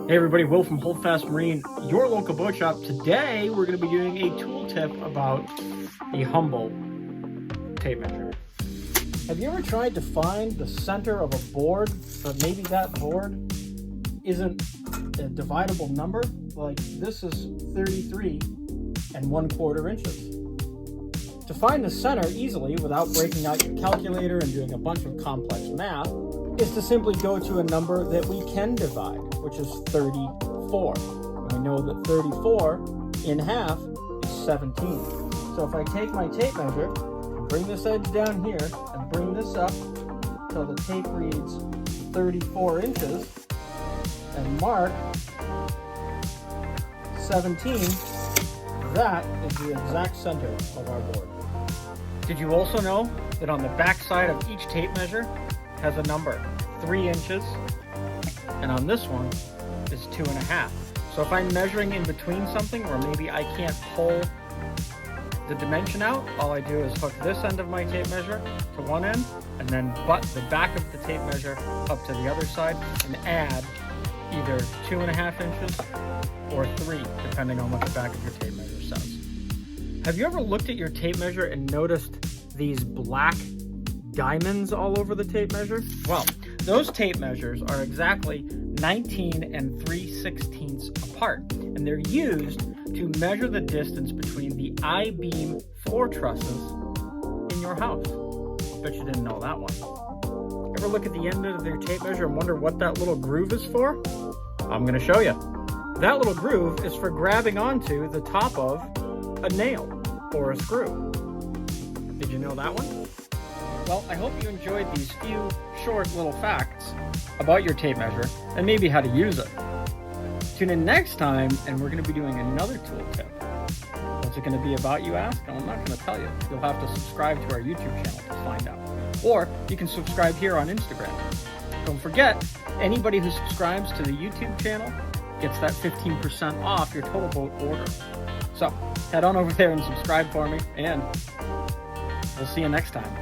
Hey everybody, Will from Holdfast Marine, your local boat shop. Today we're going to be doing a tool tip about the Humble tape measure. Have you ever tried to find the center of a board, but maybe that board isn't a dividable number? Like this is 33 1/4 inches. To find the center easily without breaking out your calculator and doing a bunch of complex math is to simply go to a number that we can divide, which is 34. And we know that 34 in half is 17. So if I take my tape measure, bring this edge down here, and bring this up till the tape reads 34 inches, and mark 17, that is the exact center of our board. Did you also know that on the back side of each tape measure has a number, 3 inches, and on this one is 2.5. So if I'm measuring in between something where maybe I can't pull the dimension out, all I do is hook this end of my tape measure to one end and then butt the back of the tape measure up to the other side and add either 2.5 inches or 3, depending on what the back of your tape measure says. Have you ever looked at your tape measure and noticed these black diamonds all over the tape measure? Well, those tape measures are exactly 19 3/16 apart, and they're used to measure the distance between the I-beam floor trusses in your house. Bet you didn't know that one. Ever look at the end of your tape measure and wonder what that little groove is for? I'm going to show you. That little groove is for grabbing onto the top of a nail or a screw. Did you know that one? Well, I hope you enjoyed these few short little facts about your tape measure and maybe how to use it. Tune in next time and we're going to be doing another tool tip. What's it going to be about, you ask? I'm not going to tell you. You'll have to subscribe to our YouTube channel to find out. Or you can subscribe here on Instagram. Don't forget, anybody who subscribes to the YouTube channel gets that 15% off your total boat order. So head on over there and subscribe for me, and we'll see you next time.